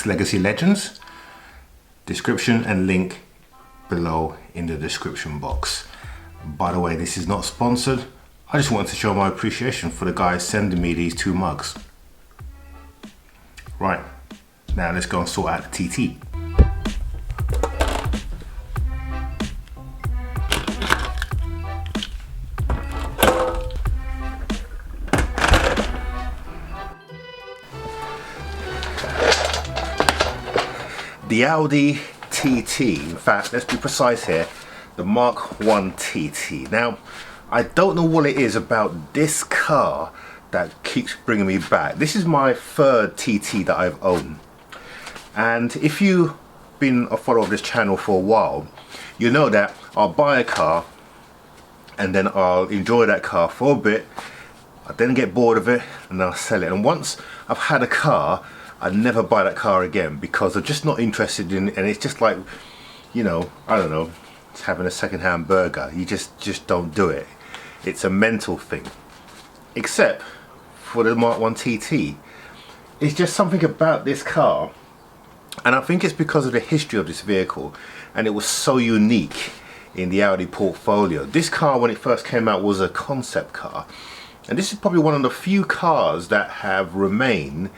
X Legacy Legends. Description and link below in the description box. By the way, this is not sponsored. I just wanted to show my appreciation for the guys sending me these 2 mugs. Right, now let's go and sort out the TT. The Audi TT, in fact, let's be precise here, the Mk1 TT. Now, I don't know what it is about this car that keeps bringing me back. This is my 3rd TT that I've owned. And if you've been a follower of this channel for a while, you know that I'll buy a car and then I'll enjoy that car for a bit. I then get bored of it and I'll sell it. And once I've had a car, I never buy that car again because I'm just not interested in it. And it's just like, you know, I don't know, it's having a second-hand burger. You just don't do it. It's a mental thing. Except for the Mk1 TT. It's just something about this car, and I think it's because of the history of this vehicle, and it was so unique in the Audi portfolio. This car, when it first came out, was a concept car, and this is probably one of the few cars that have remained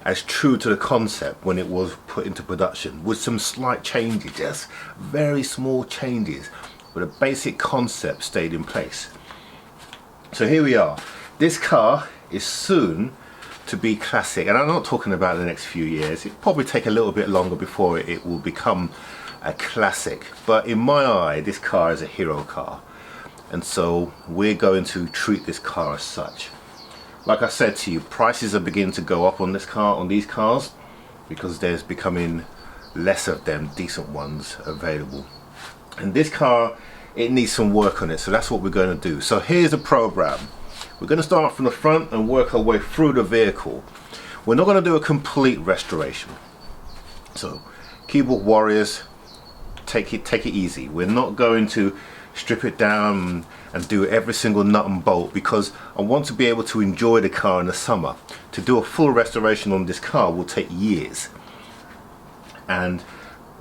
as true to the concept when it was put into production, with some slight changes, just very small changes, but the basic concept stayed in place. So here we are. This car is soon to be classic, and I'm not talking about the next few years. It'll probably take a little bit longer before it will become a classic, but in my eye this car is a hero car, and so we're going to treat this car as such. Like I said to you, prices are beginning to go up on this car, on these cars, because there's becoming less of them decent ones available. And this car, it needs some work on it, so that's what we're going to do. So here's the program. We're going to start from the front and work our way through the vehicle. We're not going to do a complete restoration. So keyboard warriors, take it easy. We're not going to strip it down and do every single nut and bolt, because I want to be able to enjoy the car in the summer. To do a full restoration on this car will take years, and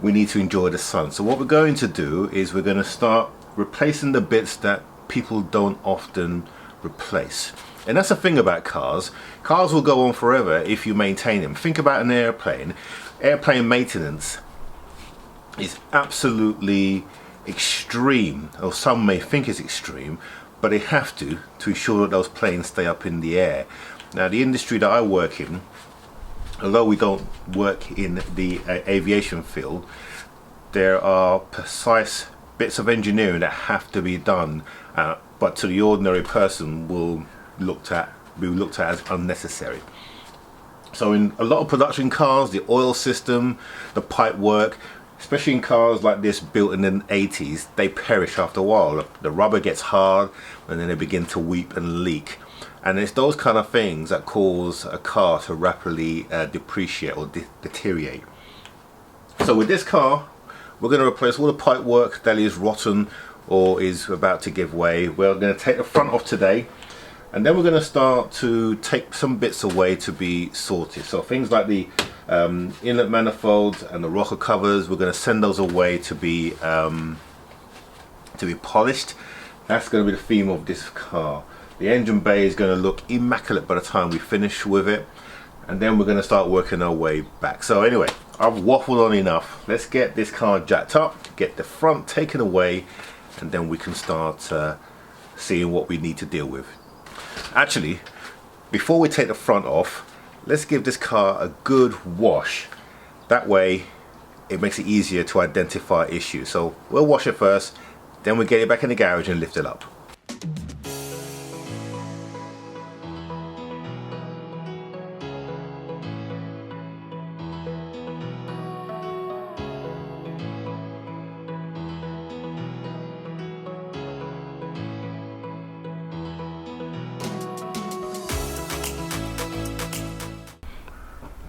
we need to enjoy the sun. So what we're going to do is we're going to start replacing the bits that people don't often replace. And that's the thing about cars. Cars will go on forever if you maintain them. Think about an airplane. Airplane maintenance is absolutely extreme, or some may think it's extreme, but they have to ensure that those planes stay up in the air. Now, the industry that I work in, although we don't work in the aviation field, there are precise bits of engineering that have to be done, but to the ordinary person will be looked at as unnecessary. So in a lot of production cars, the oil system, the pipe work, especially in cars like this built in the 80s, they perish after a while. The rubber gets hard and then they begin to weep and leak. And it's those kind of things that cause a car to rapidly depreciate or deteriorate. So with this car, we're going to replace all the pipe work that is rotten or is about to give way. We're going to take the front off today, and then we're going to start to take some bits away to be sorted. So things like the inlet manifolds and the rocker covers, we're going to send those away to be polished. That's going to be the theme of this car. The engine bay is going to look immaculate by the time we finish with it, and then we're going to start working our way back. So anyway, I've waffled on enough. Let's get this car jacked up, get the front taken away, and then we can start seeing what we need to deal with. Actually, before we take the front off, let's give this car a good wash. That way it makes it easier to identify issues. So we'll wash it first, then we'll get it back in the garage and lift it up.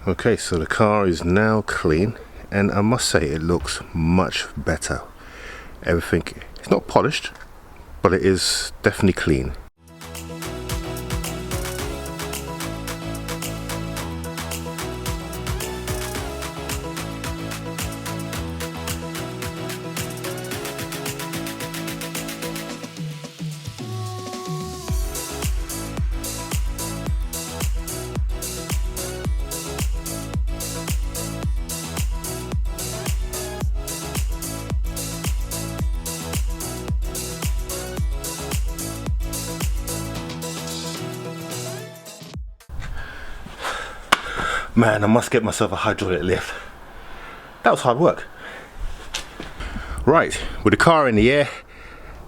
Okay, so the car is now clean, and I must say it looks much better. Everything, it's not polished, but it is definitely clean. Man, I must get myself a hydraulic lift. That was hard work. Right, with the car in the air,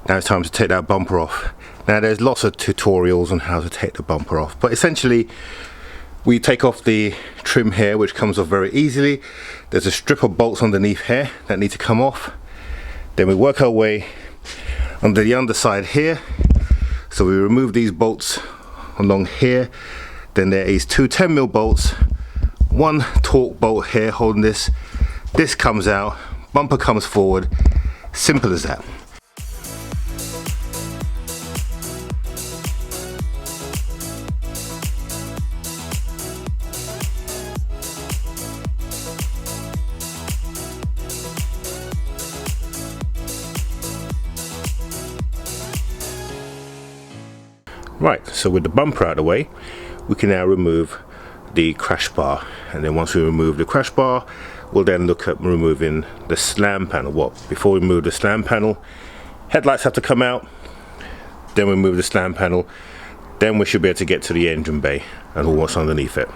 now it's time to take that bumper off. Now there's lots of tutorials on how to take the bumper off, but essentially we take off the trim here, which comes off very easily. There's a strip of bolts underneath here that need to come off. Then we work our way under the underside here. So we remove these bolts along here. Then there is two 10mm bolts, one torque bolt here holding this. This comes out, bumper comes forward. Simple as that. Right, so with the bumper out of the way, we can now remove the crash bar, and then once we remove the crash bar, we'll then look at removing the slam panel. Before we remove the slam panel, headlights have to come out, then we remove the slam panel, then we should be able to get to the engine bay and all what's underneath it.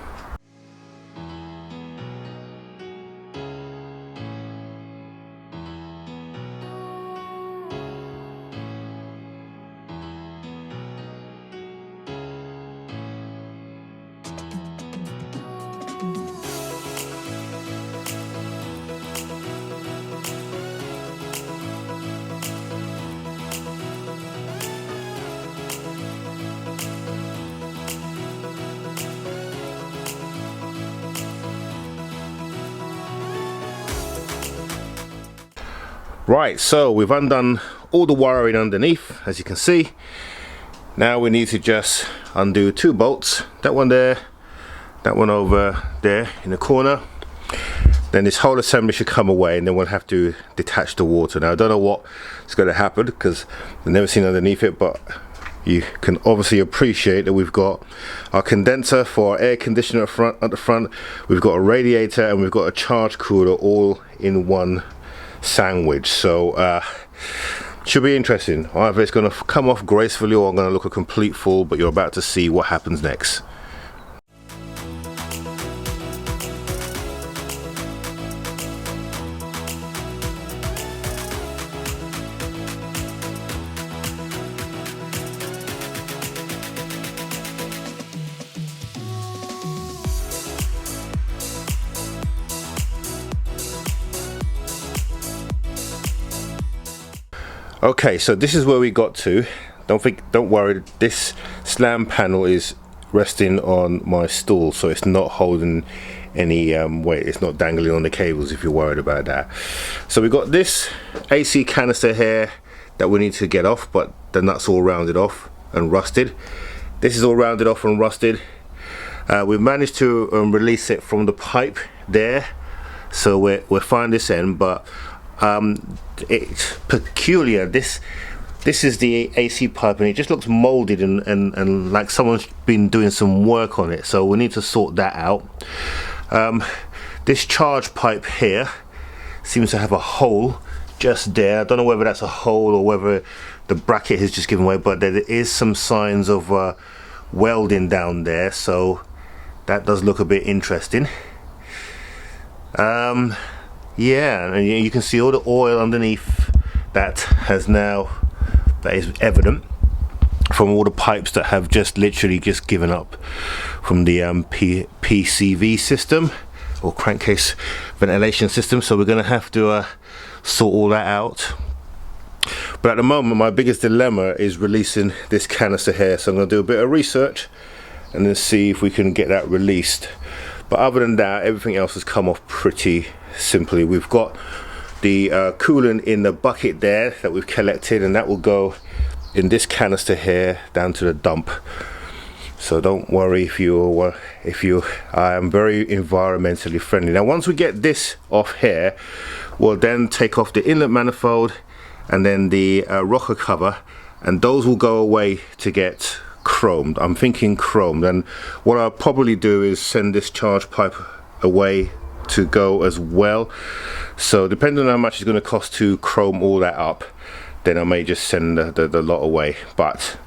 Right, so we've undone all the wiring underneath, as you can see. Now we need to just undo two bolts, that one there, that one over there in the corner. Then this whole assembly should come away, and then we'll have to detach the water. Now I don't know what's going to happen because I've never seen underneath it, but you can obviously appreciate that we've got our condenser for our air conditioner at the front, we've got a radiator, and we've got a charge cooler all in one sandwich. So should be interesting. Either it's going to come off gracefully or I'm going to look a complete fool, but you're about to see what happens next. Okay, so this is where we got to. Don't worry, this slam panel is resting on my stool, so it's not holding any weight. It's not dangling on the cables if you're worried about that. So we got this AC canister here that we need to get off, but the nuts all rounded off and rusted. This is all rounded off and rusted. We've managed to release it from the pipe there, so we're fine this end, but it's peculiar. This is the AC pipe, and it just looks molded and like someone's been doing some work on it, so we need to sort that out. This charge pipe here seems to have a hole just there. I don't know whether that's a hole or whether the bracket has just given way, but there is some signs of welding down there, so that does look a bit interesting. Yeah, and you can see all the oil underneath that is evident from all the pipes that have just literally given up from the PCV system, or crankcase ventilation system. So we're going to have to sort all that out. But at the moment my biggest dilemma is releasing this canister here, so I'm going to do a bit of research and then see if we can get that released. But other than that, everything else has come off pretty simply. We've got the coolant in the bucket there that we've collected, and that will go in this canister here down to the dump. So don't worry if I am very environmentally friendly. Now once we get this off here, we'll then take off the inlet manifold and then the rocker cover, and those will go away to get chromed. I'm thinking chromed, and what I'll probably do is send this charge pipe away to go as well. So depending on how much it's going to cost to chrome all that up, then I may just send the lot away. But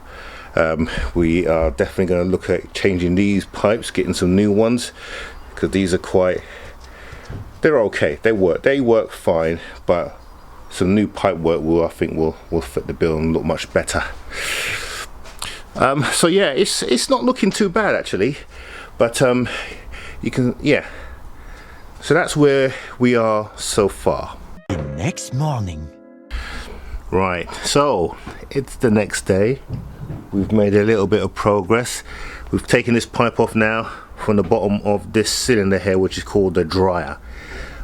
we are definitely going to look at changing these pipes, getting some new ones, because these are they're okay. They work fine, but some new pipe work I think will fit the bill and look much better. So yeah, it's not looking too bad actually, but you can, yeah. So that's where we are so far. The next morning. Right, so it's the next day. We've made a little bit of progress. We've taken this pipe off now from the bottom of this cylinder here, which is called the dryer.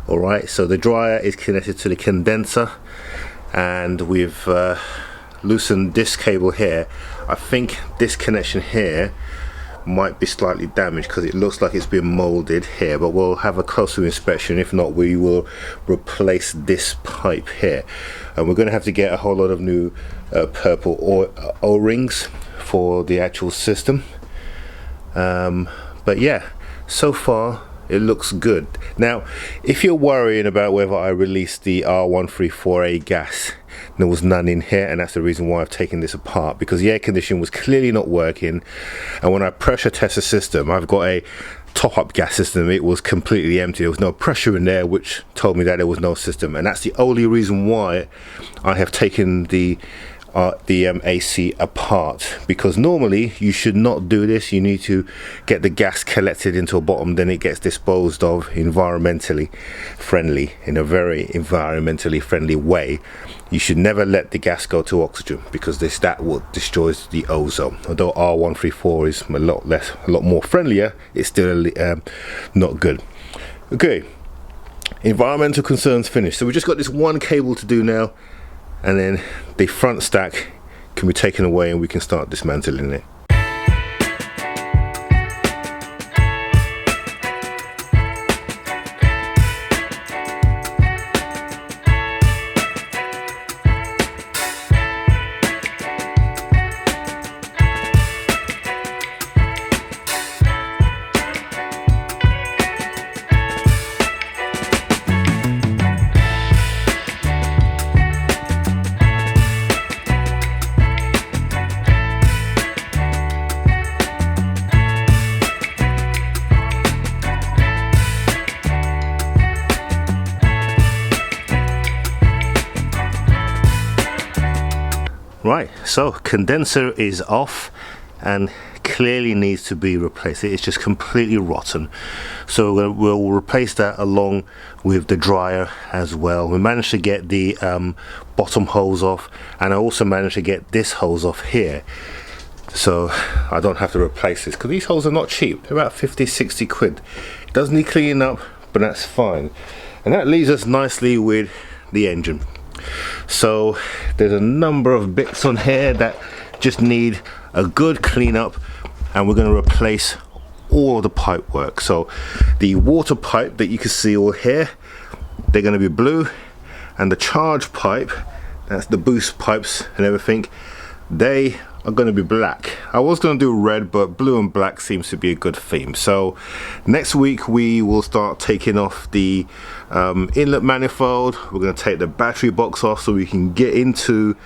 Alright, so the dryer is connected to the condenser, and we've loosened this cable here. I think this connection here might be slightly damaged because it looks like it's been molded here, but we'll have a closer inspection. If not, we will replace this pipe here, and we're going to have to get a whole lot of new purple O-rings for the actual system. But yeah, so far it looks good. Now, if you're worrying about whether I released the R134A gas, there was none in here, and that's the reason why I've taken this apart, because the air conditioning was clearly not working. And when I pressure test the system, I've got a top-up gas system, it was completely empty. There was no pressure in there, which told me that there was no system, and that's the only reason why I have taken the AC apart, because normally you should not do this. You need to get the gas collected into a bottom, then it gets disposed of environmentally friendly, in a very environmentally friendly way. You should never let the gas go to oxygen, because that will destroys the ozone. Although R134 is a lot more friendlier, it's still not good. Okay, environmental concerns finished. So we just got this one cable to do now, and then the front stack can be taken away and we can start dismantling it. Right, so condenser is off and clearly needs to be replaced. It's just completely rotten, so we'll replace that along with the dryer as well. We managed to get the bottom hose off, and I also managed to get this hose off here, so I don't have to replace this, because these holes are not cheap. They're about 50-60 quid. It does need cleaning up, but that's fine. And that leaves us nicely with the engine. So there's a number of bits on here that just need a good cleanup, and we're going to replace all of the pipe work. So the water pipe that you can see all here, they're going to be blue, and the charge pipe, that's the boost pipes and everything, they are going to be black. I was going to do red, but blue and black seems to be a good theme. So next week we will start taking off the inlet manifold. We're going to take the battery box off so we can get into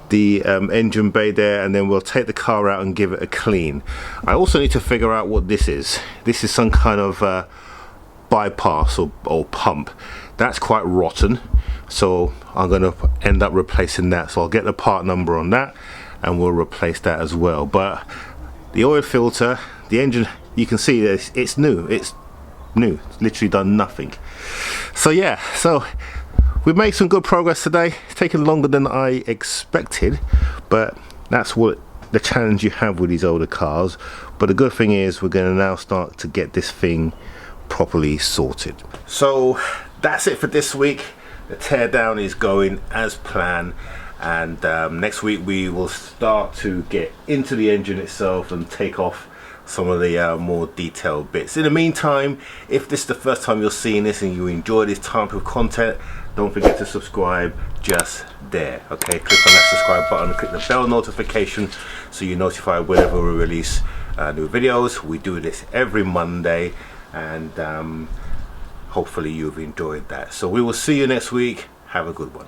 the engine bay there, and then we'll take the car out and give it a clean. I also need to figure out what this is. This is some kind of bypass or pump. That's quite rotten, so I'm going to end up replacing that. So I'll get the part number on that and we'll replace that as well. But the oil filter, the engine, you can see this, it's new. It's literally done nothing. So yeah, so we've made some good progress today. It's taken longer than I expected, but that's what the challenge you have with these older cars. But the good thing is we're going to now start to get this thing properly sorted. So that's it for this week. The teardown is going as planned, and next week we will start to get into the engine itself and take off some of the more detailed bits. In the meantime, if this is the first time you're seeing this and you enjoy this type of content, don't forget to subscribe just there. Okay, click on that subscribe button and click the bell notification so you're notified whenever we release new videos. We do this every Monday, and hopefully you've enjoyed that. So we will see you next week. Have a good one.